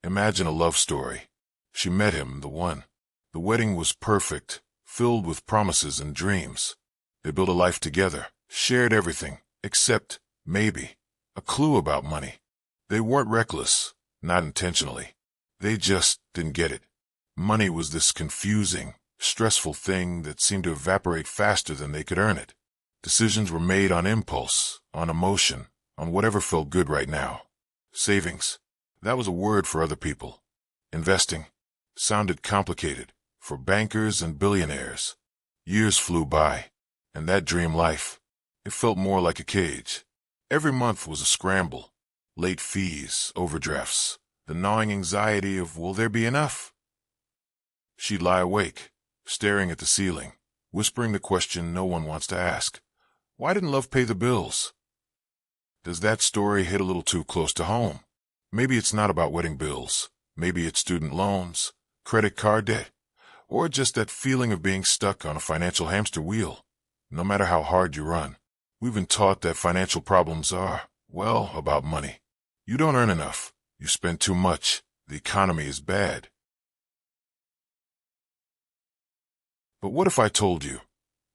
Imagine a love story. She met him, the one. The wedding was perfect, filled with promises and dreams. They built a life together, shared everything, except, maybe, a clue about money. They weren't reckless, not intentionally. They just didn't get it. Money was this confusing, stressful thing that seemed to evaporate faster than they could earn it. Decisions were made on impulse, on emotion, on whatever felt good right now. Savings. That was a word for other people. Investing. Sounded complicated for bankers and billionaires. Years flew by, and that dream life, it felt more like a cage. Every month was a scramble. Late fees, overdrafts, the gnawing anxiety of will there be enough? She'd lie awake, staring at the ceiling, whispering the question no one wants to ask. Why didn't love pay the bills? Does that story hit a little too close to home? Maybe it's not about wedding bills. Maybe it's student loans, credit card debt, or just that feeling of being stuck on a financial hamster wheel. No matter how hard you run, we've been taught that financial problems are, well, about money. You don't earn enough. You spend too much. The economy is bad. But what if I told you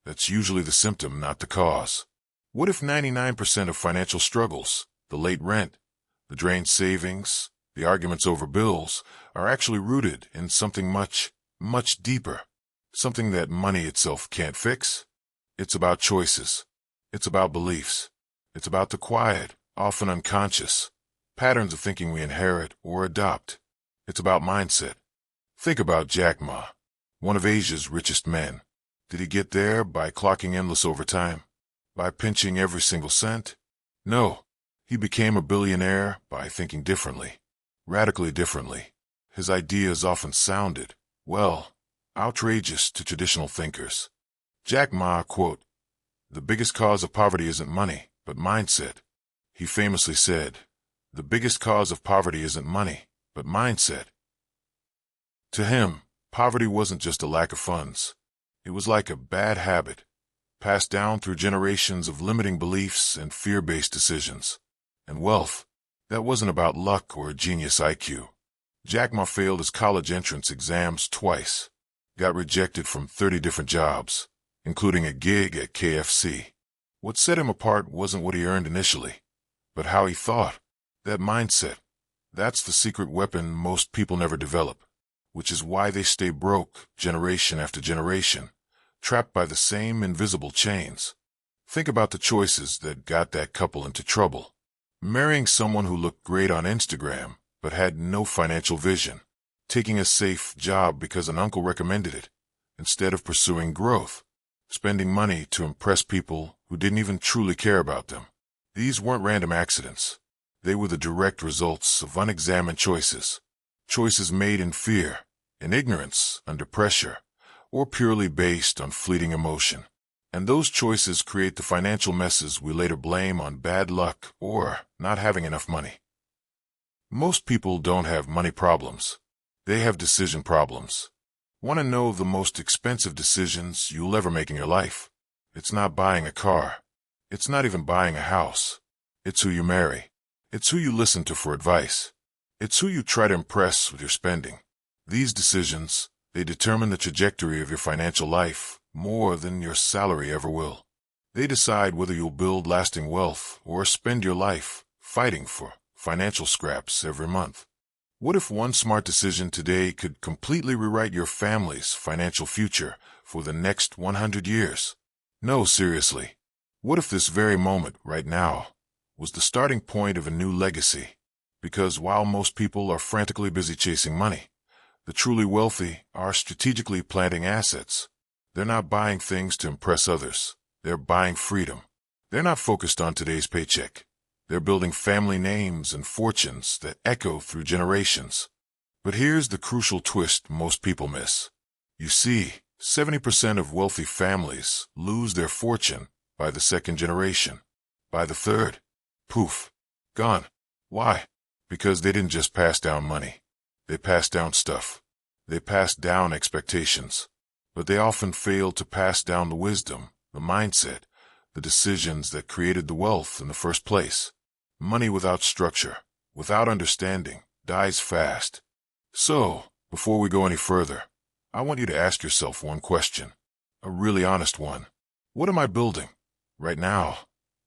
that's usually the symptom, not the cause? What if 99% of financial struggles, the late rent, the drained savings, the arguments over bills, are actually rooted in something much, much deeper, something that money itself can't fix? It's about choices. It's about beliefs. It's about the quiet, often unconscious, patterns of thinking we inherit or adopt. It's about mindset. Think about Jack Ma, one of Asia's richest men. Did he get there by clocking endless overtime? By pinching every single cent? No. He became a billionaire by thinking differently, radically differently. His ideas often sounded, well, outrageous to traditional thinkers. Jack Ma, quote, "The biggest cause of poverty isn't money, but mindset." He famously said, "The biggest cause of poverty isn't money, but mindset." To him, poverty wasn't just a lack of funds. It was like a bad habit, passed down through generations of limiting beliefs and fear-based decisions. And wealth, that wasn't about luck or a genius IQ. Jack Ma failed his college entrance exams twice, got rejected from 30 different jobs, including a gig at KFC. What set him apart wasn't what he earned initially, but how he thought. That mindset, that's the secret weapon most people never develop, which is why they stay broke generation after generation, trapped by the same invisible chains. Think about the choices that got that couple into trouble. Marrying someone who looked great on Instagram but had no financial vision. Taking a safe job because an uncle recommended it, instead of pursuing growth. Spending money to impress people who didn't even truly care about them. These weren't random accidents. They were the direct results of unexamined choices. Choices made in fear, in ignorance, under pressure, or purely based on fleeting emotion. And those choices create the financial messes we later blame on bad luck or not having enough money. Most people don't have money problems. They have decision problems. Want to know the most expensive decisions you'll ever make in your life? It's not buying a car. It's not even buying a house. It's who you marry. It's who you listen to for advice. It's who you try to impress with your spending. These decisions, they determine the trajectory of your financial life more than your salary ever will. They decide whether you'll build lasting wealth or spend your life fighting for financial scraps every month. What if one smart decision today could completely rewrite your family's financial future for the next 100 years? No, seriously. What if this very moment, right now, was the starting point of a new legacy? Because while most people are frantically busy chasing money, the truly wealthy are strategically planting assets. They're not buying things to impress others. They're buying freedom. They're not focused on today's paycheck. They're building family names and fortunes that echo through generations. But here's the crucial twist most people miss. You see, 70% of wealthy families lose their fortune by the second generation. By the third, poof, gone. Why? Because they didn't just pass down money. They passed down stuff. They passed down expectations. But they often failed to pass down the wisdom, the mindset, the decisions that created the wealth in the first place. Money without structure, without understanding, dies fast. So, before we go any further, I want you to ask yourself one question, a really honest one. What am I building right now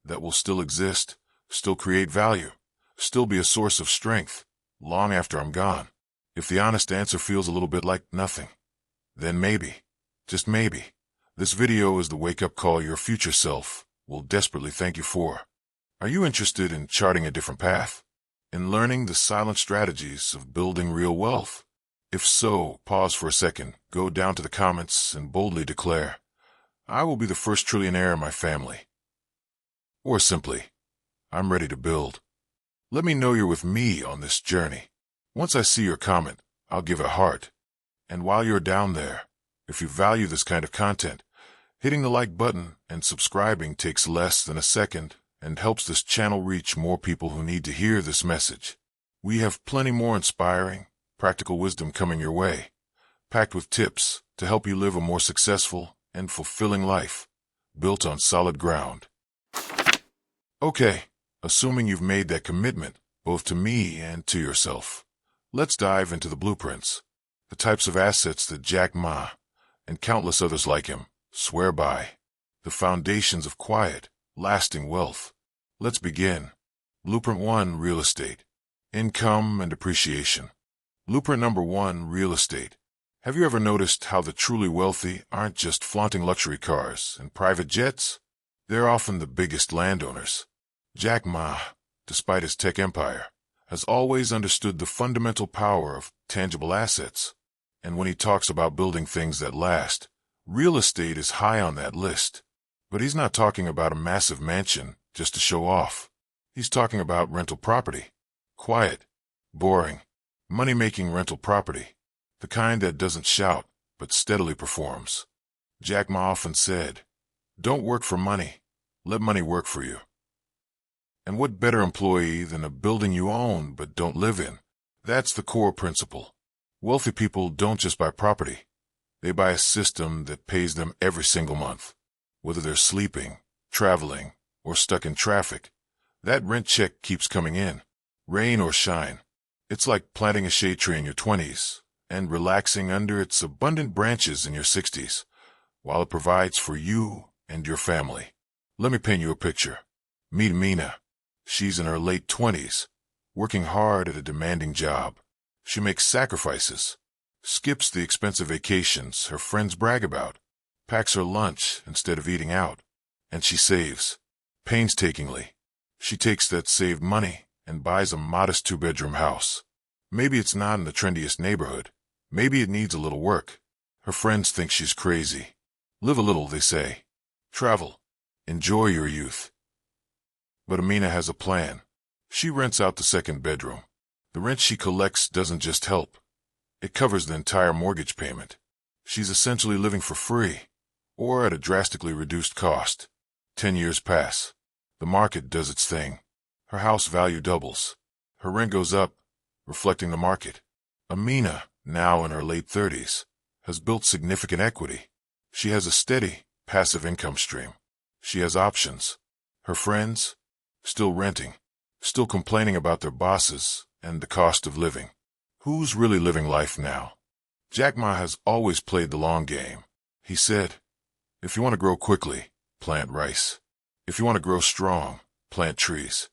that will still exist, still create value, still be a source of strength long after I'm gone? If the honest answer feels a little bit like nothing, then maybe, just maybe, this video is the wake-up call your future self will desperately thank you for. Are you interested in charting a different path? In learning the silent strategies of building real wealth? If so, pause for a second, go down to the comments and boldly declare, I will be the first trillionaire in my family. Or simply, I'm ready to build. Let me know you're with me on this journey. Once I see your comment, I'll give it a heart. And while you're down there, if you value this kind of content, hitting the like button and subscribing takes less than a second and helps this channel reach more people who need to hear this message. We have plenty more inspiring, practical wisdom coming your way, packed with tips to help you live a more successful and fulfilling life, built on solid ground. Okay, assuming you've made that commitment, both to me and to yourself, let's dive into the blueprints, the types of assets that Jack Ma and countless others like him swear by, the foundations of quiet, lasting wealth. Let's begin. Blueprint 1, real estate. Income and appreciation. Blueprint number 1, real estate. Have you ever noticed how the truly wealthy aren't just flaunting luxury cars and private jets? They're often the biggest landowners. Jack Ma, despite his tech empire, has always understood the fundamental power of tangible assets. And when he talks about building things that last, real estate is high on that list. But he's not talking about a massive mansion just to show off. He's talking about rental property. Quiet, boring, money-making rental property. The kind that doesn't shout, but steadily performs. Jack Ma often said, don't work for money, let money work for you. And what better employee than a building you own but don't live in? That's the core principle. Wealthy people don't just buy property. They buy a system that pays them every single month. Whether they're sleeping, traveling, or stuck in traffic, that rent check keeps coming in, rain or shine. It's like planting a shade tree in your 20s and relaxing under its abundant branches in your 60s, while it provides for you and your family. Let me paint you a picture. Meet Mina. She's in her late 20s, working hard at a demanding job. She makes sacrifices, skips the expensive vacations her friends brag about, packs her lunch instead of eating out, and she saves, painstakingly. She takes that saved money and buys a modest 2-bedroom house. Maybe it's not in the trendiest neighborhood. Maybe it needs a little work. Her friends think she's crazy. Live a little, they say. Travel. Enjoy your youth. But Amina has a plan. She rents out the 2nd bedroom. The rent she collects doesn't just help. It covers the entire mortgage payment. She's essentially living for free, or at a drastically reduced cost. 10 years pass. The market does its thing. Her house value doubles. Her rent goes up, reflecting the market. Amina, now in her late 30s, has built significant equity. She has a steady, passive income stream. She has options. Her friends, still renting, still complaining about their bosses and the cost of living. Who's really living life now? Jack Ma has always played the long game. He said, if you want to grow quickly, plant rice. If you want to grow strong, plant trees.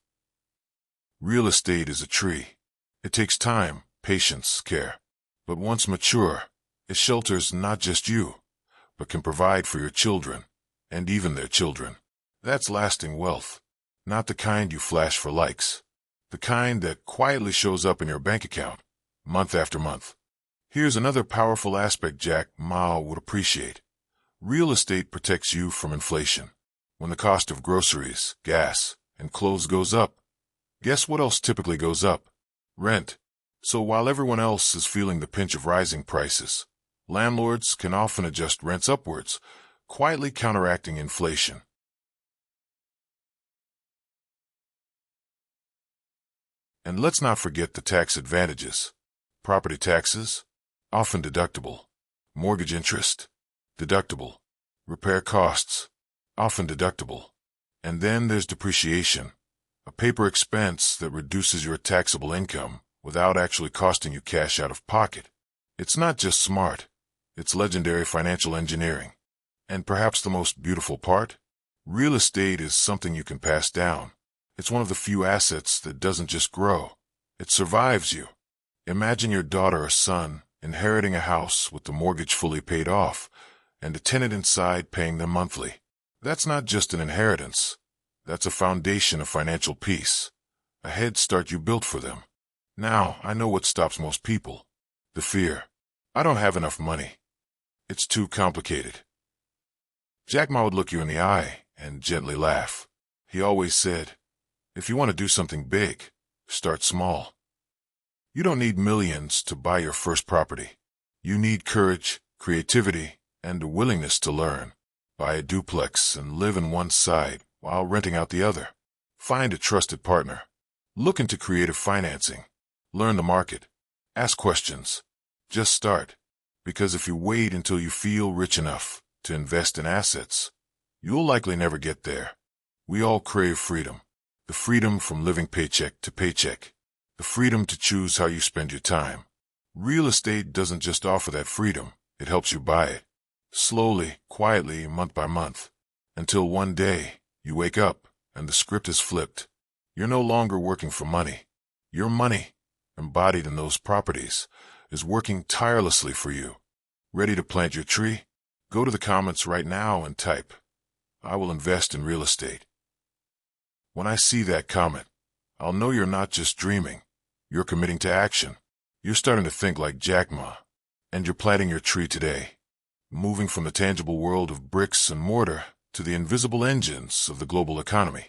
Real estate is a tree. It takes time, patience, care. But once mature, it shelters not just you, but can provide for your children, and even their children. That's lasting wealth. Not the kind you flash for likes. The kind that quietly shows up in your bank account, month after month. Here's another powerful aspect Jack Ma would appreciate. Real estate protects you from inflation. When the cost of groceries, gas, and clothes goes up, guess what else typically goes up? Rent. So while everyone else is feeling the pinch of rising prices, landlords can often adjust rents upwards, quietly counteracting inflation. And let's not forget the tax advantages. Property taxes, often deductible. Mortgage interest, deductible. Repair costs, often deductible. And then there's depreciation, a paper expense that reduces your taxable income without actually costing you cash out of pocket. It's not just smart, it's legendary financial engineering. And perhaps the most beautiful part? Real estate is something you can pass down. It's one of the few assets that doesn't just grow, it survives you. Imagine your daughter or son inheriting a house with the mortgage fully paid off and a tenant inside paying them monthly. That's not just an inheritance. That's a foundation of financial peace, a head start you built for them. Now, I know what stops most people. The fear. I don't have enough money. It's too complicated. Jack Ma would look you in the eye and gently laugh. He always said, if you want to do something big, start small. You don't need millions to buy your first property. You need courage, creativity, and a willingness to learn. Buy a duplex and live in one side while renting out the other. Find a trusted partner. Look into creative financing. Learn the market. Ask questions. Just start. Because if you wait until you feel rich enough to invest in assets, you'll likely never get there. We all crave freedom. The freedom from living paycheck to paycheck. The freedom to choose how you spend your time. Real estate doesn't just offer that freedom, it helps you buy it. Slowly, quietly, month by month. Until one day, you wake up and the script is flipped. You're no longer working for money. Your money, embodied in those properties, is working tirelessly for you. Ready to plant your tree? Go to the comments right now and type, I will invest in real estate. When I see that comment, I'll know you're not just dreaming. You're committing to action. You're starting to think like Jack Ma. And you're planting your tree today. Moving from the tangible world of bricks and mortar to the invisible engines of the global economy.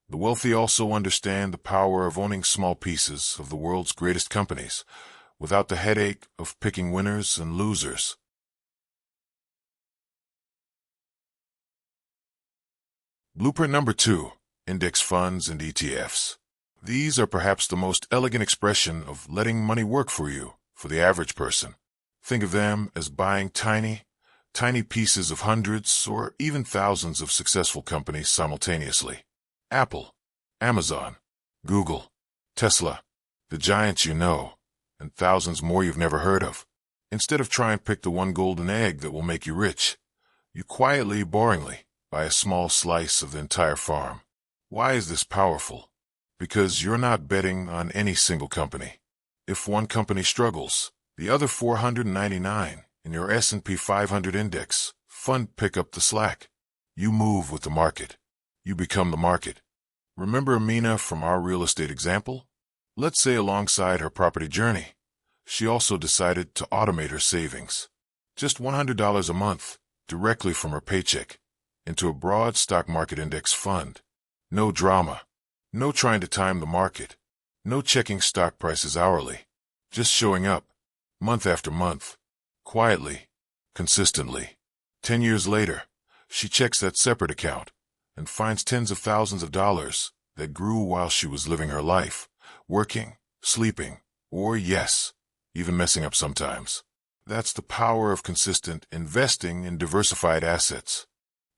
The wealthy also understand the power of owning small pieces of the world's greatest companies, without the headache of picking winners and losers. Blueprint number 2, index funds and ETFs. These are perhaps the most elegant expression of letting money work for you, for the average person. Think of them as buying tiny pieces of hundreds or even thousands of successful companies simultaneously. Apple, Amazon, Google, Tesla, the giants you know, and thousands more you've never heard of. Instead of trying to pick the one golden egg that will make you rich, you quietly, boringly, buy a small slice of the entire farm. Why is this powerful? Because you're not betting on any single company. If one company struggles, the other 499 in your S&P 500 index fund pick up the slack. You move with the market. You become the market. Remember Amina from our real estate example? Let's say alongside her property journey, she also decided to automate her savings. Just $100 a month, directly from her paycheck, into a broad stock market index fund. No drama. No trying to time the market. No checking stock prices hourly. Just showing up, month after month, quietly, consistently. 10 years later, she checks that separate account and finds tens of thousands of dollars that grew while she was living her life, working, sleeping, or yes, even messing up sometimes. That's the power of consistent investing in diversified assets.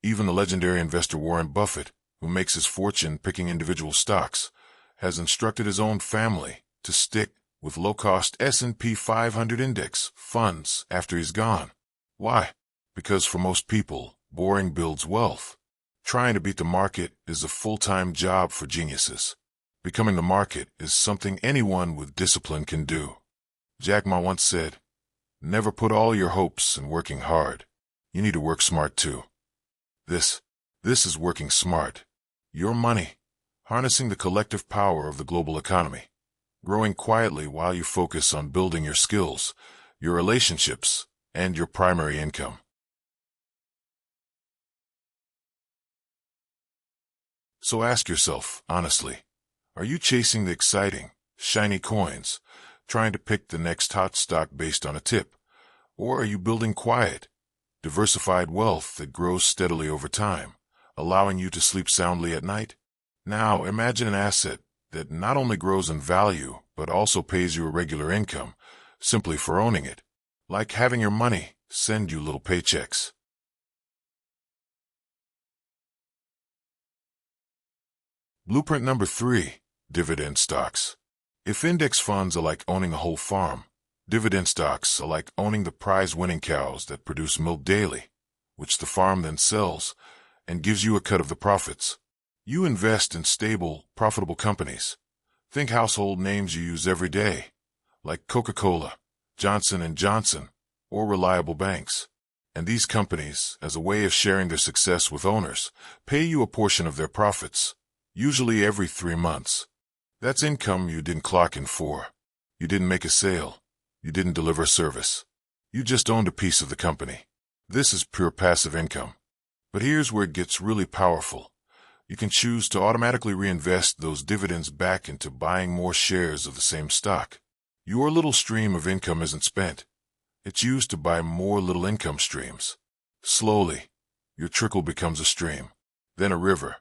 Even the legendary investor Warren Buffett, who makes his fortune picking individual stocks, has instructed his own family to stick with low-cost S&P 500 index funds after he's gone. Why? Because for most people, boring builds wealth. Trying to beat the market is a full-time job for geniuses. Becoming the market is something anyone with discipline can do. Jack Ma once said, never put all your hopes in working hard. You need to work smart too. This is working smart. Your money, harnessing the collective power of the global economy, growing quietly while you focus on building your skills, your relationships, and your primary income. So ask yourself, honestly, are you chasing the exciting, shiny coins, trying to pick the next hot stock based on a tip? Or are you building quiet, diversified wealth that grows steadily over time, allowing you to sleep soundly at night? Now imagine an asset that not only grows in value, but also pays you a regular income, simply for owning it. Like having your money send you little paychecks. Blueprint number 3, dividend stocks. If index funds are like owning a whole farm, dividend stocks are like owning the prize-winning cows that produce milk daily, which the farm then sells and gives you a cut of the profits. You invest in stable, profitable companies. Think household names you use every day, like Coca-Cola, Johnson & Johnson, or reliable banks. And these companies, as a way of sharing their success with owners, pay you a portion of their profits, usually every 3 months. That's income you didn't clock in for. You didn't make a sale. You didn't deliver service. You just owned a piece of the company. This is pure passive income. But here's where it gets really powerful. You can choose to automatically reinvest those dividends back into buying more shares of the same stock. Your little stream of income isn't spent. It's used to buy more little income streams. Slowly, your trickle becomes a stream, then a river,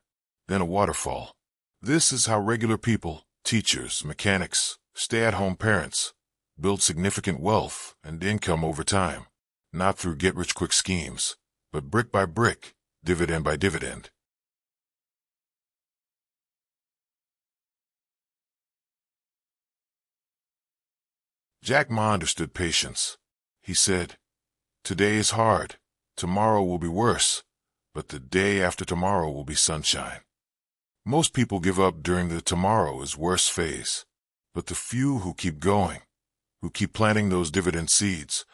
then a waterfall. This is how regular people, teachers, mechanics, stay-at-home parents, build significant wealth and income over time, not through get-rich-quick schemes, but brick by brick, dividend by dividend. Jack Ma understood patience. He said, "Today is hard, tomorrow will be worse, but the day after tomorrow will be sunshine." Most people give up during the tomorrow is worse phase, but the few who keep going, who keep planting those dividend seeds,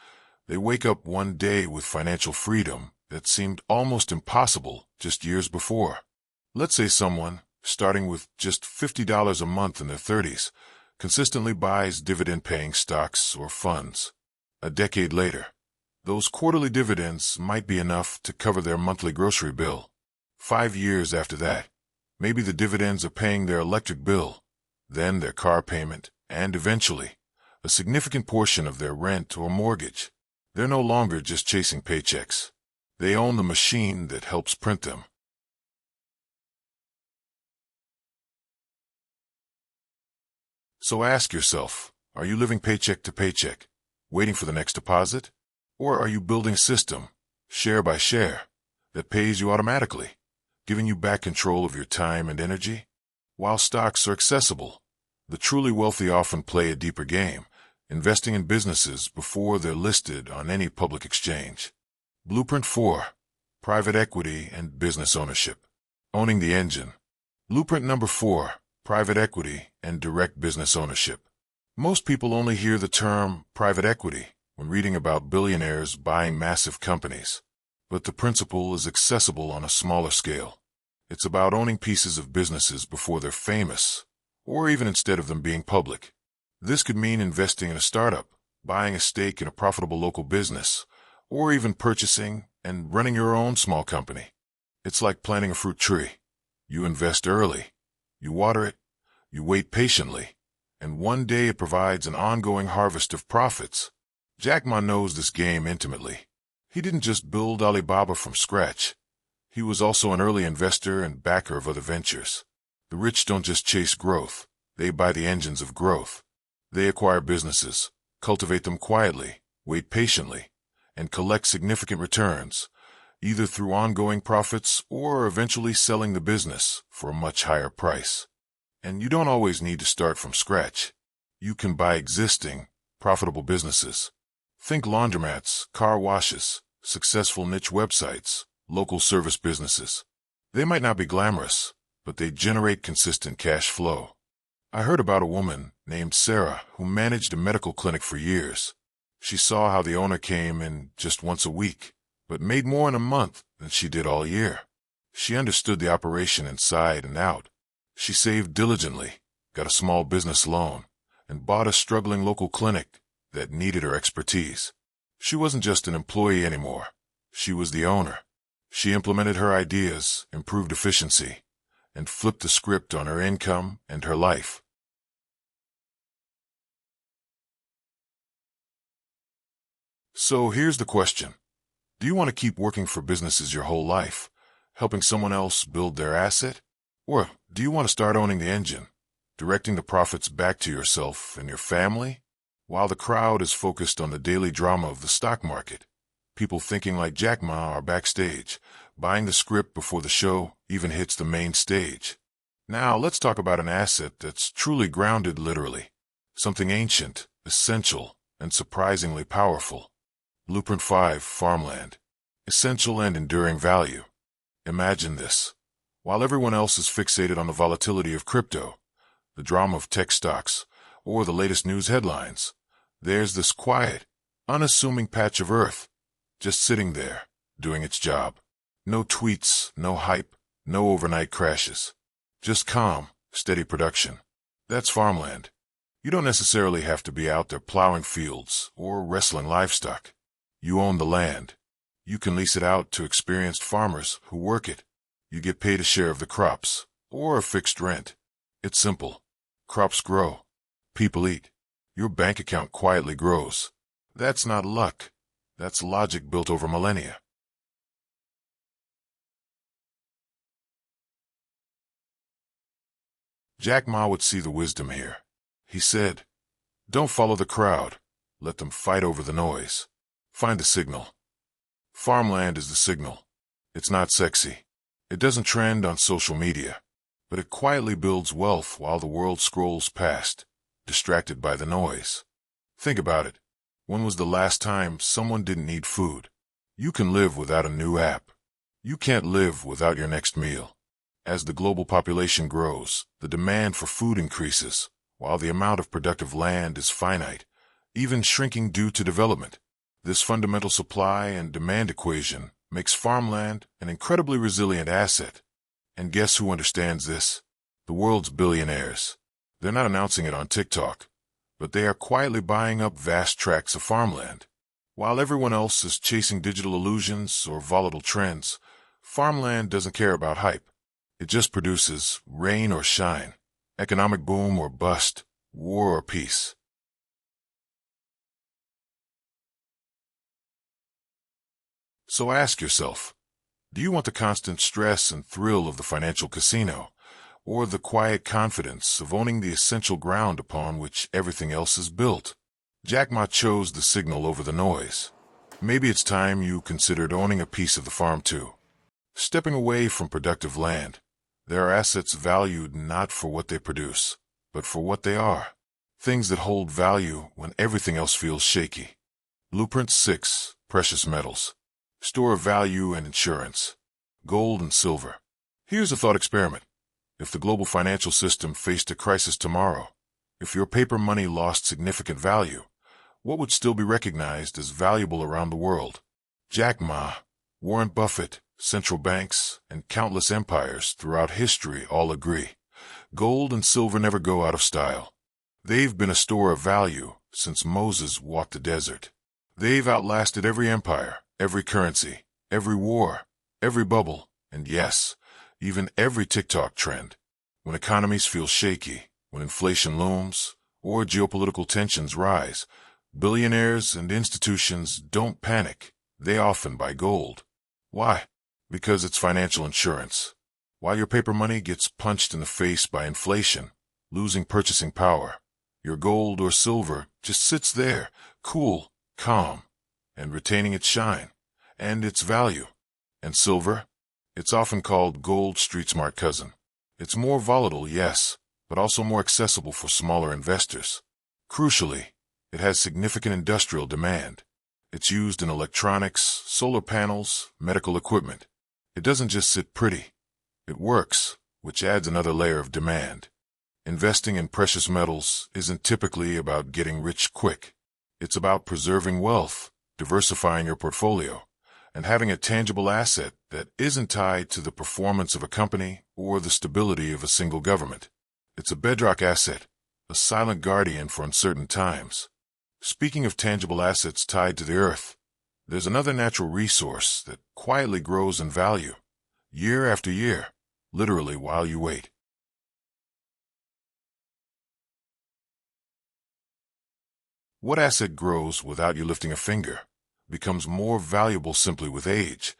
they wake up one day with financial freedom that seemed almost impossible just years before. Let's say someone, starting with just $50 a month in their 30s, consistently buys dividend-paying stocks or funds. A decade later, those quarterly dividends might be enough to cover their monthly grocery bill. 5 years after that, maybe the dividends are paying their electric bill, then their car payment, and eventually, a significant portion of their rent or mortgage. They're no longer just chasing paychecks. They own the machine that helps print them. So ask yourself, are you living paycheck to paycheck, waiting for the next deposit? Or are you building a system, share by share, that pays you automatically, giving you back control of your time and energy? While stocks are accessible, the truly wealthy often play a deeper game, investing in businesses before they're listed on any public exchange. Blueprint 4. Private equity and business ownership. Owning the engine. Blueprint number 4. Private equity and direct business ownership. Most people only hear the term private equity when reading about billionaires buying massive companies. But the principle is accessible on a smaller scale. It's about owning pieces of businesses before they're famous, or even instead of them being public. This could mean investing in a startup, buying a stake in a profitable local business, or even purchasing and running your own small company. It's like planting a fruit tree. You invest early, you water it, you wait patiently, and one day it provides an ongoing harvest of profits. Jack Ma knows this game intimately. He didn't just build Alibaba from scratch. He was also an early investor and backer of other ventures. The rich don't just chase growth, they buy the engines of growth. They acquire businesses, cultivate them quietly, wait patiently, and collect significant returns, either through ongoing profits or eventually selling the business for a much higher price. And you don't always need to start from scratch. You can buy existing, profitable businesses. Think laundromats, car washes, successful niche websites, local service businesses. They might not be glamorous, but they generate consistent cash flow. I heard about a woman named Sarah who managed a medical clinic for years. She saw how the owner came in just once a week, but made more in a month than she did all year. She understood the operation inside and out. She saved diligently, got a small business loan, and bought a struggling local clinic that needed her expertise. She wasn't just an employee anymore. She was the owner. She implemented her ideas, improved efficiency, and flipped the script on her income and her life. So here's the question. Do you want to keep working for businesses your whole life, helping someone else build their asset? Or do you want to start owning the engine, directing the profits back to yourself and your family? While the crowd is focused on the daily drama of the stock market, people thinking like Jack Ma are backstage, buying the script before the show even hits the main stage. Now let's talk about an asset that's truly grounded literally. something ancient, essential, and surprisingly powerful. Blueprint 5, farmland. Essential and enduring value. Imagine this. While everyone else is fixated on the volatility of crypto, the drama of tech stocks, or the latest news headlines, there's this quiet, unassuming patch of earth, just sitting there, doing its job. No tweets, no hype, no overnight crashes. Just calm, steady production. That's farmland. You don't necessarily have to be out there plowing fields or wrestling livestock. You own the land. You can lease it out to experienced farmers who work it. You get paid a share of the crops, or a fixed rent. It's simple. Crops grow. People eat. Your bank account quietly grows. That's not luck. That's logic built over millennia. Jack Ma would see the wisdom here. He said, "Don't follow the crowd. Let them fight over the noise. Find the signal." Farmland is the signal. It's not sexy. It doesn't trend on social media, but it quietly builds wealth while the world scrolls past, distracted by the noise. Think about it. When was the last time someone didn't need food? You can live without a new app. You can't live without your next meal. As the global population grows, the demand for food increases, while the amount of productive land is finite, even shrinking due to development. This fundamental supply and demand equation makes farmland an incredibly resilient asset. And guess who understands this? The world's billionaires. They're not announcing it on TikTok, but they are quietly buying up vast tracts of farmland. While everyone else is chasing digital illusions or volatile trends, farmland doesn't care about hype. It just produces rain or shine, economic boom or bust, war or peace. So ask yourself, do you want the constant stress and thrill of the financial casino, or the quiet confidence of owning the essential ground upon which everything else is built? Jack Ma chose the signal over the noise. Maybe it's time you considered owning a piece of the farm too. Stepping away from productive land, there are assets valued not for what they produce, but for what they are. Things that hold value when everything else feels shaky. Blueprint 6, precious metals. Store of value and insurance. Gold and silver. Here's a thought experiment. If the global financial system faced a crisis tomorrow, if your paper money lost significant value, what would still be recognized as valuable around the world? Jack Ma, Warren Buffett, central banks, and countless empires throughout history all agree. Gold and silver never go out of style. They've been a store of value since Moses walked the desert. They've outlasted every empire, every currency, every war, every bubble, and yes, even every TikTok trend. When economies feel shaky, when inflation looms, or geopolitical tensions rise, billionaires and institutions don't panic. They often buy gold. Why? Because it's financial insurance. While your paper money gets punched in the face by inflation, losing purchasing power, your gold or silver just sits there, cool, calm, and retaining its shine, and its value. And silver? It's often called gold's street-smart cousin. It's more volatile, yes, but also more accessible for smaller investors. Crucially, it has significant industrial demand. It's used in electronics, solar panels, medical equipment. It doesn't just sit pretty. It works, which adds another layer of demand. Investing in precious metals isn't typically about getting rich quick. It's about preserving wealth, diversifying your portfolio, and having a tangible asset that isn't tied to the performance of a company or the stability of a single government. It's a bedrock asset, a silent guardian for uncertain times. Speaking of tangible assets tied to the earth, there's another natural resource that quietly grows in value, year after year, literally while you wait. What asset grows without you lifting a finger, becomes more valuable simply with age,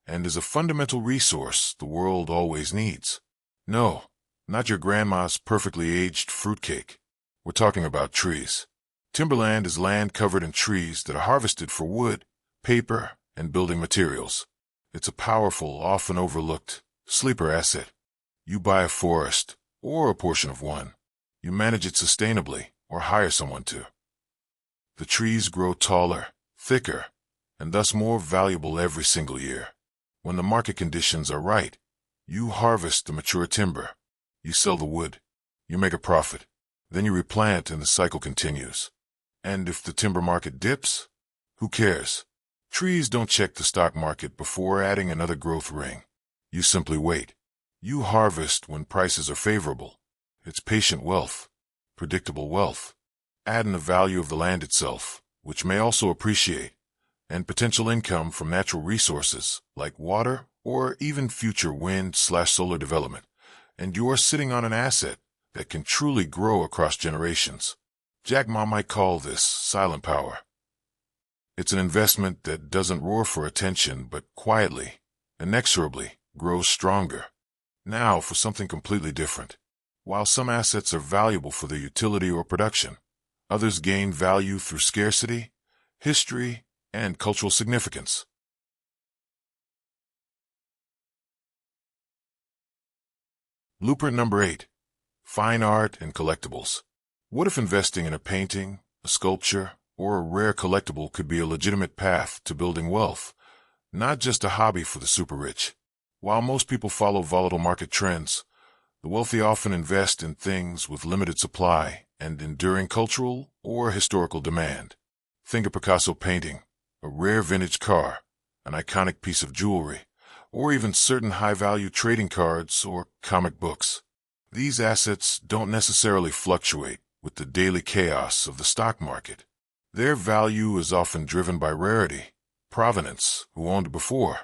and is a fundamental resource the world always needs? No, not your grandma's perfectly aged fruitcake. We're talking about trees. Timberland is land covered in trees that are harvested for wood, paper, and building materials. It's a powerful, often overlooked, sleeper asset. You buy a forest, or a portion of one. You manage it sustainably, or hire someone to. The trees grow taller, thicker, and thus more valuable every single year. When the market conditions are right, you harvest the mature timber. You sell the wood. You make a profit. Then you replant and the cycle continues. And if the timber market dips, who cares? Trees don't check the stock market before adding another growth ring. You simply wait. You harvest when prices are favorable. It's patient wealth, predictable wealth. Add in the value of the land itself, which may also appreciate, and potential income from natural resources like water or even future wind/solar development, and you're sitting on an asset that can truly grow across generations. Jack Ma might call this silent power. It's an investment that doesn't roar for attention, but quietly, inexorably, grows stronger. Now for something completely different. While some assets are valuable for their utility or production, others gain value through scarcity, history, and cultural significance. Blueprint number 8. Fine art and collectibles. What if investing in a painting, a sculpture, or a rare collectible could be a legitimate path to building wealth, not just a hobby for the super rich? While most people follow volatile market trends, the wealthy often invest in things with limited supply and enduring cultural or historical demand. Think a Picasso painting, a rare vintage car, an iconic piece of jewelry, or even certain high-value trading cards or comic books. These assets don't necessarily fluctuate with the daily chaos of the stock market. Their value is often driven by rarity, provenance, who owned before,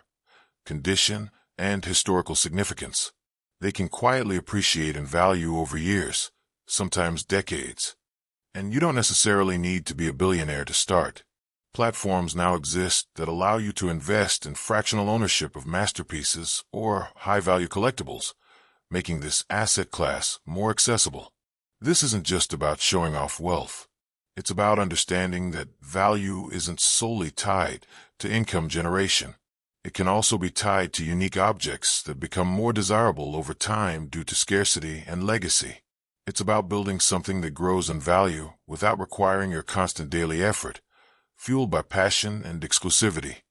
condition, and historical significance. They can quietly appreciate in value over years, sometimes decades. And you don't necessarily need to be a billionaire to start. Platforms now exist that allow you to invest in fractional ownership of masterpieces or high-value collectibles, making this asset class more accessible. This isn't just about showing off wealth. It's about understanding that value isn't solely tied to income generation. It can also be tied to unique objects that become more desirable over time due to scarcity and legacy. It's about building something that grows in value without requiring your constant daily effort, fueled by passion and exclusivity.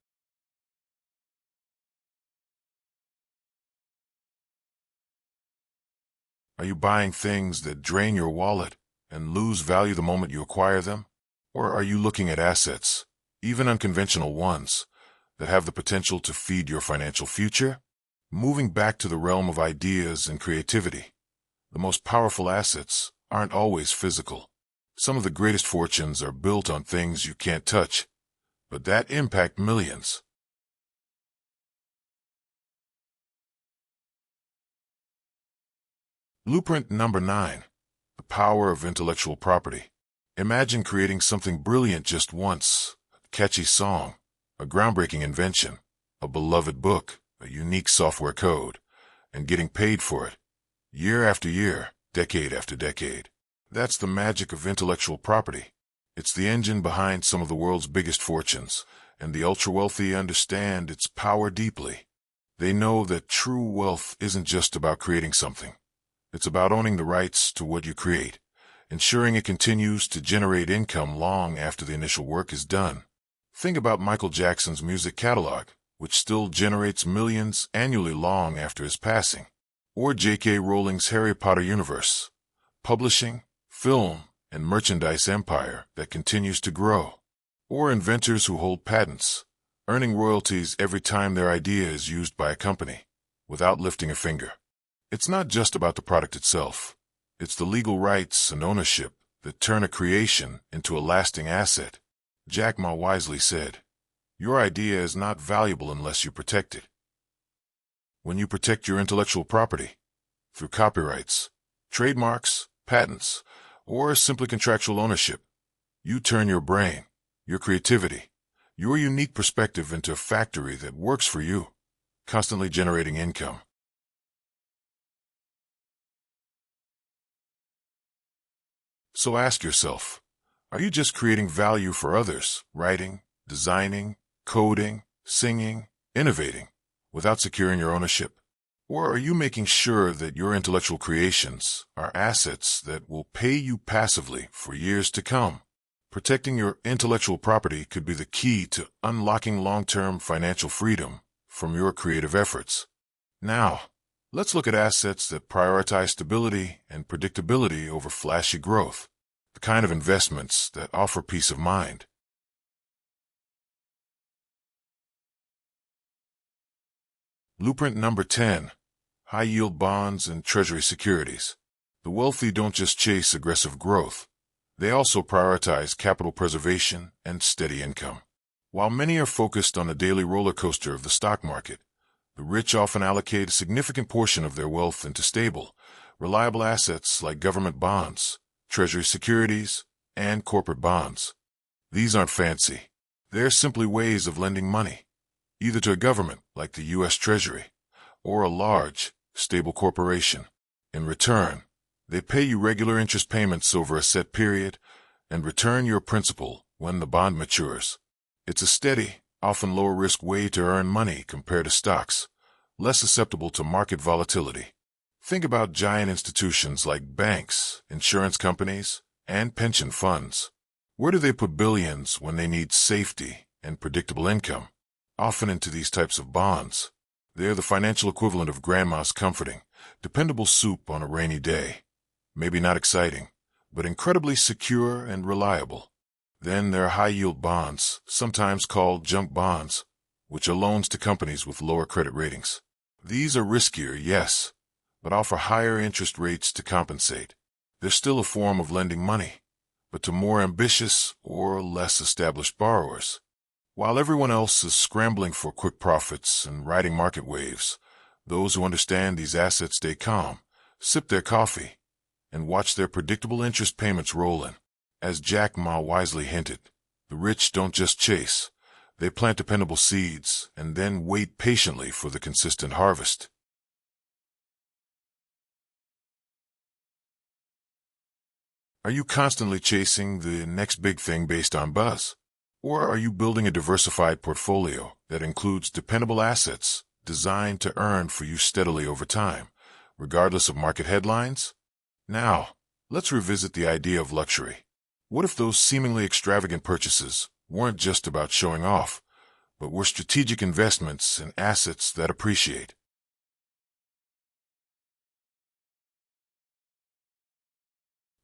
Are you buying things that drain your wallet and lose value the moment you acquire them? Or are you looking at assets, even unconventional ones, that have the potential to feed your financial future? Moving back to the realm of ideas and creativity, the most powerful assets aren't always physical. Some of the greatest fortunes are built on things you can't touch, but that impact millions. Blueprint number 9. The power of intellectual property. Imagine creating something brilliant just once, a catchy song, a groundbreaking invention, a beloved book, a unique software code, and getting paid for it, year after year, decade after decade. That's the magic of intellectual property. It's the engine behind some of the world's biggest fortunes, and the ultra-wealthy understand its power deeply. They know that true wealth isn't just about creating something. It's about owning the rights to what you create, ensuring it continues to generate income long after the initial work is done. Think about Michael Jackson's music catalog, which still generates millions annually long after his passing. Or J.K. Rowling's Harry Potter universe, publishing, film, and merchandise empire that continues to grow. Or inventors who hold patents, earning royalties every time their idea is used by a company, without lifting a finger. It's not just about the product itself. It's the legal rights and ownership that turn a creation into a lasting asset. Jack Ma wisely said, "Your idea is not valuable unless you protect it." When you protect your intellectual property, through copyrights, trademarks, patents, or simply contractual ownership, you turn your brain, your creativity, your unique perspective into a factory that works for you, constantly generating income. So ask yourself, are you just creating value for others, writing, designing, coding, singing, innovating, without securing your ownership? Or are you making sure that your intellectual creations are assets that will pay you passively for years to come? Protecting your intellectual property could be the key to unlocking long-term financial freedom from your creative efforts. Now, let's look at assets that prioritize stability and predictability over flashy growth, the kind of investments that offer peace of mind. Blueprint number 10. High-yield bonds and treasury securities. The wealthy don't just chase aggressive growth. They also prioritize capital preservation and steady income. While many are focused on the daily roller coaster of the stock market, the rich often allocate a significant portion of their wealth into stable, reliable assets like government bonds, treasury securities, and corporate bonds. These aren't fancy. They're simply ways of lending money, either to a government like the U.S. Treasury, or a large, stable corporation. In return, they pay you regular interest payments over a set period and return your principal when the bond matures. It's a steady, often lower-risk way to earn money compared to stocks, less susceptible to market volatility. Think about giant institutions like banks, insurance companies, and pension funds. Where do they put billions when they need safety and predictable income? Often into these types of bonds. They're the financial equivalent of grandma's comforting, dependable soup on a rainy day. Maybe not exciting, but incredibly secure and reliable. Then there are high-yield bonds, sometimes called junk bonds, which are loans to companies with lower credit ratings. These are riskier, yes, but offer higher interest rates to compensate. They're still a form of lending money, but to more ambitious or less established borrowers. While everyone else is scrambling for quick profits and riding market waves, those who understand these assets stay calm, sip their coffee, and watch their predictable interest payments roll in. As Jack Ma wisely hinted, the rich don't just chase. They plant dependable seeds and then wait patiently for the consistent harvest. Are you constantly chasing the next big thing based on buzz? Or are you building a diversified portfolio that includes dependable assets designed to earn for you steadily over time, regardless of market headlines? Now, let's revisit the idea of luxury. What if those seemingly extravagant purchases weren't just about showing off, but were strategic investments in assets that appreciate?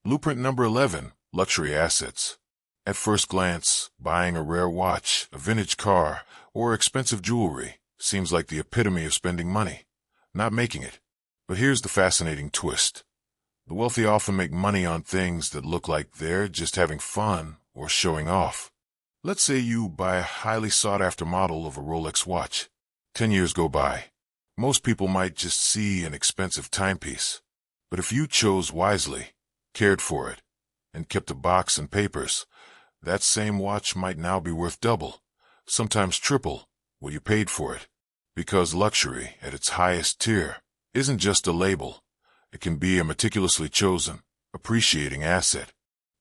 Blueprint number 11, luxury assets. At first glance, buying a rare watch, a vintage car, or expensive jewelry seems like the epitome of spending money, not making it. But here's the fascinating twist. The wealthy often make money on things that look like they're just having fun or showing off. Let's say you buy a highly sought-after model of a Rolex watch. 10 years go by. Most people might just see an expensive timepiece. But if you chose wisely, cared for it, and kept a box and papers, that same watch might now be worth double, sometimes triple, what you paid for it. Because luxury, at its highest tier, isn't just a label. It can be a meticulously chosen, appreciating asset.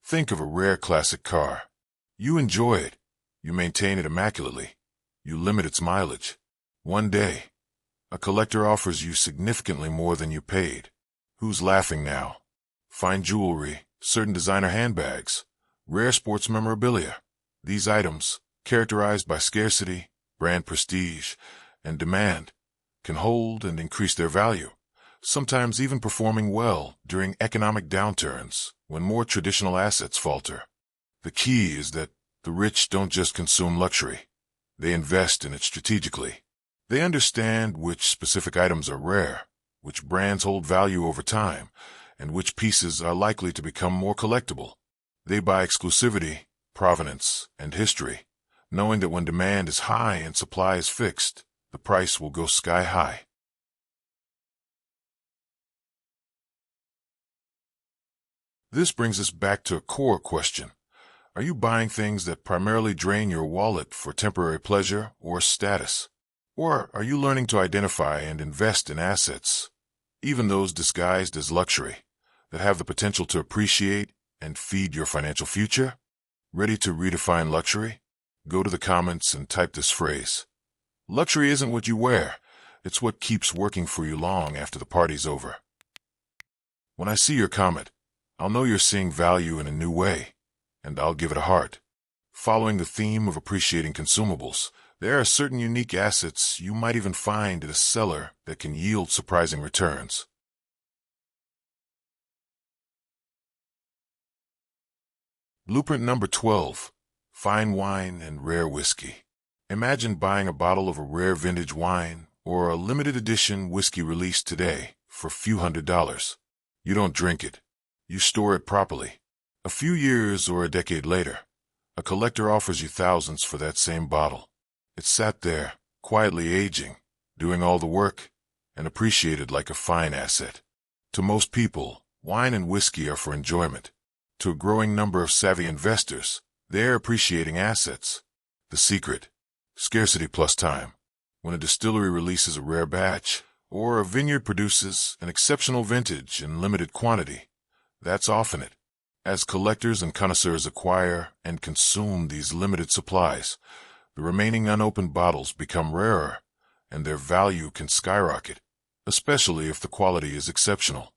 Think of a rare classic car. You enjoy it. You maintain it immaculately. You limit its mileage. One day, a collector offers you significantly more than you paid. Who's laughing now? Fine jewelry, certain designer handbags, rare sports memorabilia. These items, characterized by scarcity, brand prestige, and demand, can hold and increase their value, sometimes even performing well during economic downturns when more traditional assets falter. The key is that the rich don't just consume luxury. They invest in it strategically. They understand which specific items are rare, which brands hold value over time, and which pieces are likely to become more collectible. They buy exclusivity, provenance, and history, knowing that when demand is high and supply is fixed, the price will go sky high. This brings us back to a core question. Are you buying things that primarily drain your wallet for temporary pleasure or status? Or are you learning to identify and invest in assets, even those disguised as luxury, that have the potential to appreciate and feed your financial future? Ready to redefine luxury? Go to the comments and type this phrase. Luxury isn't what you wear, It's what keeps working for you long after the party's over. When I see your comment, I'll know you're seeing value in a new way, and I'll give it a heart. Following the theme of appreciating consumables, there are certain unique assets you might even find at a seller that can yield surprising returns. Blueprint number 12. Fine wine and rare whiskey. Imagine buying a bottle of a rare vintage wine or a limited edition whiskey released today for a few $100s. You don't drink it. You store it properly. A few years or a decade later, a collector offers you thousands for that same bottle. It's sat there, quietly aging, doing all the work, and appreciated like a fine asset. To most people, wine and whiskey are for enjoyment. To a growing number of savvy investors, they're appreciating assets. The secret: scarcity plus time. When a distillery releases a rare batch, or a vineyard produces an exceptional vintage in limited quantity, that's often it. As collectors and connoisseurs acquire and consume these limited supplies, the remaining unopened bottles become rarer, and their value can skyrocket, especially if the quality is exceptional.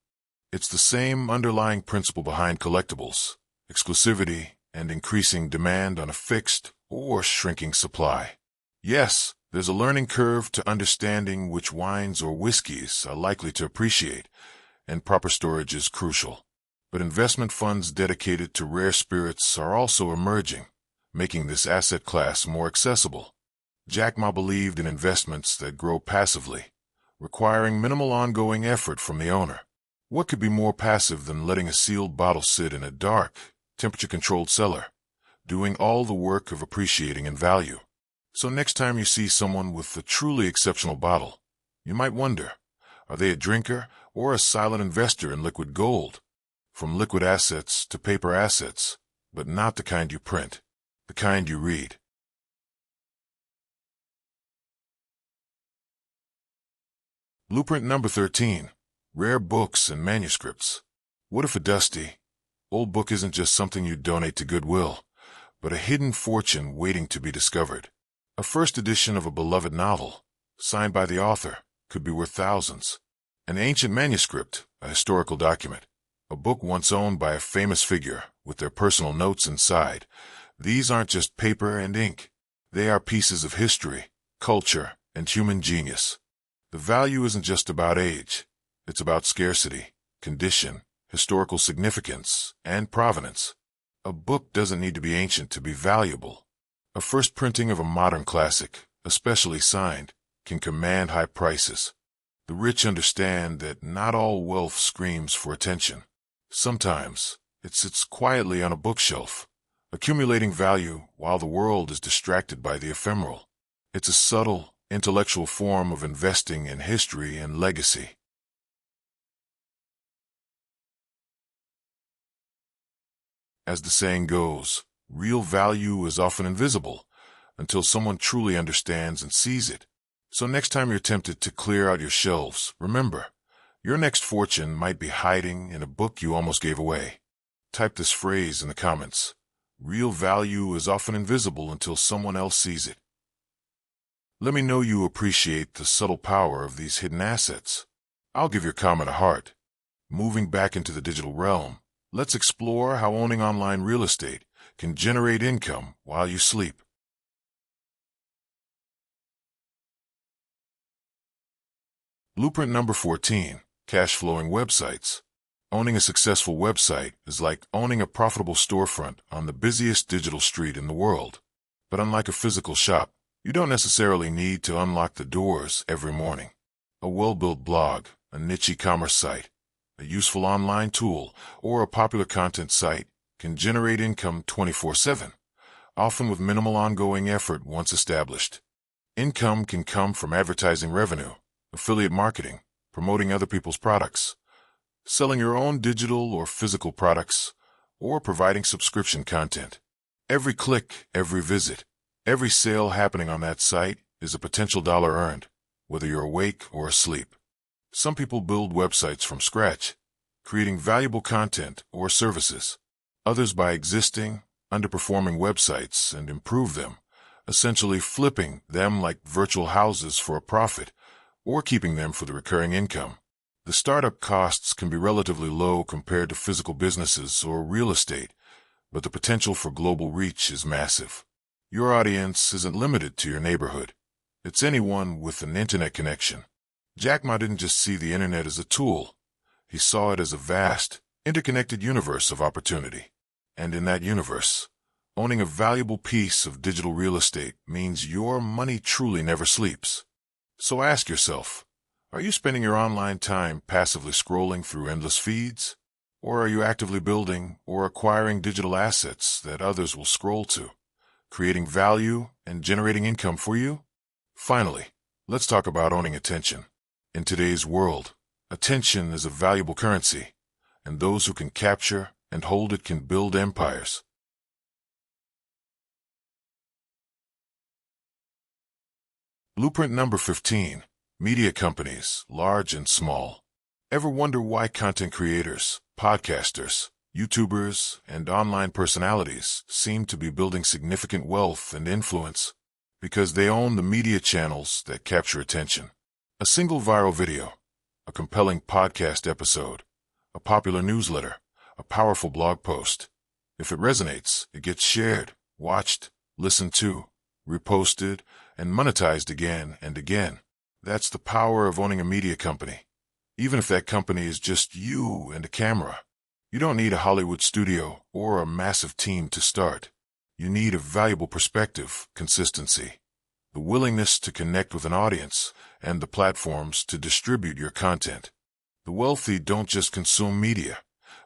It's the same underlying principle behind collectibles: exclusivity and increasing demand on a fixed or shrinking supply. Yes, there's a learning curve to understanding which wines or whiskeys are likely to appreciate, and proper storage is crucial. But investment funds dedicated to rare spirits are also emerging, making this asset class more accessible. Jack Ma believed in investments that grow passively, requiring minimal ongoing effort from the owner. What could be more passive than letting a sealed bottle sit in a dark, temperature-controlled cellar, doing all the work of appreciating in value? So next time you see someone with a truly exceptional bottle, you might wonder, are they a drinker or a silent investor in liquid gold? From liquid assets to paper assets, but not the kind you print, the kind you read. Blueprint number 13. Rare books and manuscripts. What if a dusty, old book isn't just something you donate to Goodwill, but a hidden fortune waiting to be discovered? A first edition of a beloved novel, signed by the author, could be worth thousands. An ancient manuscript, a historical document, a book once owned by a famous figure with their personal notes inside. These aren't just paper and ink. They are pieces of history, culture, and human genius. The value isn't just about age. It's about scarcity, condition, historical significance, and provenance. A book doesn't need to be ancient to be valuable. A first printing of a modern classic, especially signed, can command high prices. The rich understand that not all wealth screams for attention. Sometimes, it sits quietly on a bookshelf, accumulating value while the world is distracted by the ephemeral. It's a subtle, intellectual form of investing in history and legacy. As the saying goes, real value is often invisible until someone truly understands and sees it. So next time you're tempted to clear out your shelves, remember, your next fortune might be hiding in a book you almost gave away. Type this phrase in the comments. Real value is often invisible until someone else sees it. Let me know you appreciate the subtle power of these hidden assets. I'll give your comment a heart. Moving back into the digital realm, let's explore how owning online real estate can generate income while you sleep. Blueprint number 14. Cash flowing websites. Owning a successful website is like owning a profitable storefront on the busiest digital street in the world. But unlike a physical shop, you don't necessarily need to unlock the doors every morning. A well-built blog, a niche e-commerce site, a useful online tool, or a popular content site can generate income 24/7, often with minimal ongoing effort once established. Income can come from advertising revenue, affiliate marketing, promoting other people's products, selling your own digital or physical products, or providing subscription content. Every click, every visit, every sale happening on that site is a potential dollar earned, whether you're awake or asleep. Some people build websites from scratch, creating valuable content or services. Others buy existing, underperforming websites and improve them, essentially flipping them like virtual houses for a profit, or keeping them for the recurring income. The startup costs can be relatively low compared to physical businesses or real estate, but the potential for global reach is massive. Your audience isn't limited to your neighborhood. It's anyone with an internet connection. Jack Ma didn't just see the internet as a tool. He saw it as a vast, interconnected universe of opportunity. And in that universe, owning a valuable piece of digital real estate means your money truly never sleeps. So ask yourself, are you spending your online time passively scrolling through endless feeds? Or are you actively building or acquiring digital assets that others will scroll to, creating value and generating income for you? Finally, let's talk about owning attention. In today's world, attention is a valuable currency, and those who can capture and hold it can build empires. Blueprint number 15. Media companies, large and small. Ever wonder why content creators, podcasters, YouTubers, and online personalities seem to be building significant wealth and influence? Because they own the media channels that capture attention. A single viral video, a compelling podcast episode, a popular newsletter, a powerful blog post. If it resonates, it gets shared, watched, listened to, reposted, and monetized again and again. That's the power of owning a media company. Even if that company is just you and a camera. You don't need a Hollywood studio or a massive team to start. You need a valuable perspective, consistency, the willingness to connect with an audience, and the platforms to distribute your content. The wealthy don't just consume media.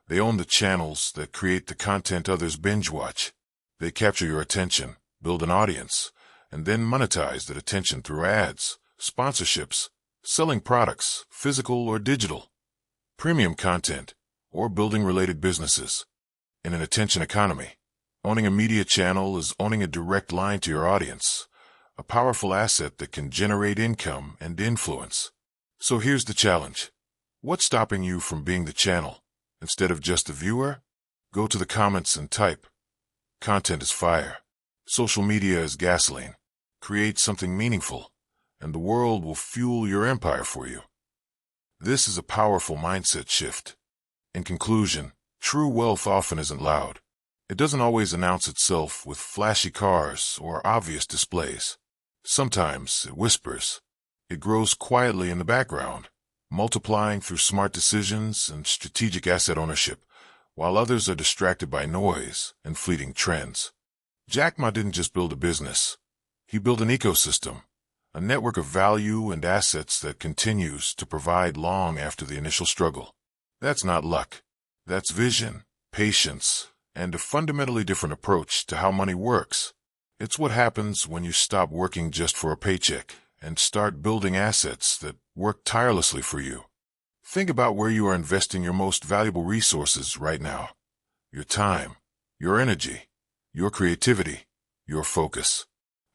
They own the channels that create the content others binge watch. They capture your attention, build an audience, and then monetize that attention through ads, sponsorships, selling products, physical or digital, premium content, or building related businesses. In an attention economy, owning a media channel is owning a direct line to your audience, a powerful asset that can generate income and influence. So here's the challenge. What's stopping you from being the channel? Instead of just a viewer? Go to the comments and type. Content is fire. Social media is gasoline. Create something meaningful, and the world will fuel your empire for you. This is a powerful mindset shift. In conclusion, true wealth often isn't loud. It doesn't always announce itself with flashy cars or obvious displays. Sometimes it whispers. It grows quietly in the background, multiplying through smart decisions and strategic asset ownership, while others are distracted by noise and fleeting trends. Jack Ma didn't just build a business. He built an ecosystem, a network of value and assets that continues to provide long after the initial struggle. That's not luck. That's vision, patience, and a fundamentally different approach to how money works. It's what happens when you stop working just for a paycheck and start building assets that work tirelessly for you. Think about where you are investing your most valuable resources right now. Your time, your energy, your creativity, your focus.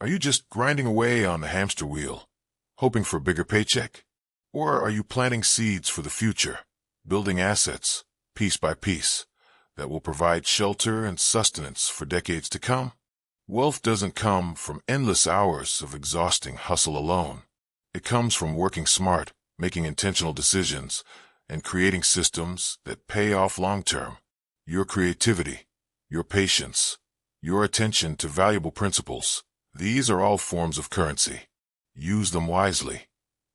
Are you just grinding away on the hamster wheel, hoping for a bigger paycheck? Or are you planting seeds for the future, building assets, piece by piece, that will provide shelter and sustenance for decades to come? Wealth doesn't come from endless hours of exhausting hustle alone. It comes from working smart, making intentional decisions, and creating systems that pay off long-term. Your creativity, your patience, your attention to valuable principles, these are all forms of currency. Use them wisely,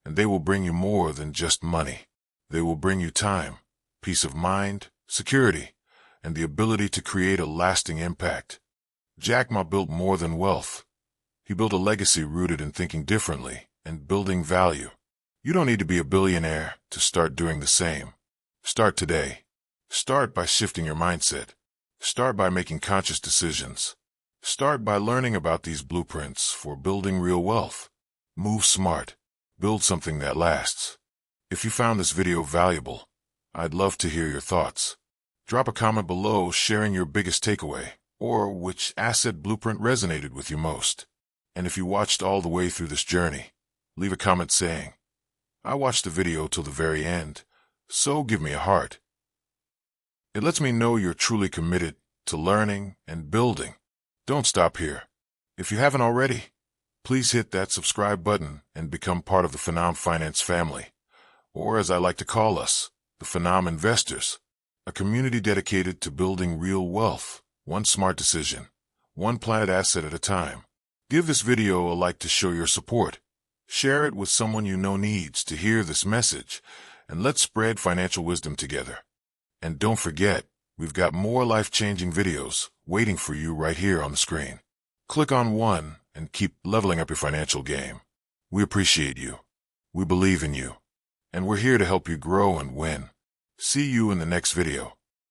and they will bring you more than just money. They will bring you time, peace of mind, security, and the ability to create a lasting impact. Jack Ma built more than wealth. He built a legacy rooted in thinking differently and building value. You don't need to be a billionaire to start doing the same. Start today. Start by shifting your mindset. Start by making conscious decisions. Start by learning about these blueprints for building real wealth. Move smart. Build something that lasts. If you found this video valuable, I'd love to hear your thoughts. Drop a comment below sharing your biggest takeaway, or which asset blueprint resonated with you most. And if you watched all the way through this journey, leave a comment saying, I watched the video till the very end, so give me a heart. It lets me know you're truly committed to learning and building. Don't stop here. If you haven't already, please hit that subscribe button and become part of the Phenom Finance family, or as I like to call us, the Phenom Investors, a community dedicated to building real wealth, one smart decision, one planned asset at a time. Give this video a like to show your support. Share it with someone you know needs to hear this message, and let's spread financial wisdom together. And don't forget, we've got more life-changing videos waiting for you right here on the screen. Click on one and keep leveling up your financial game. We appreciate you. We believe in you. And we're here to help you grow and win. See you in the next video.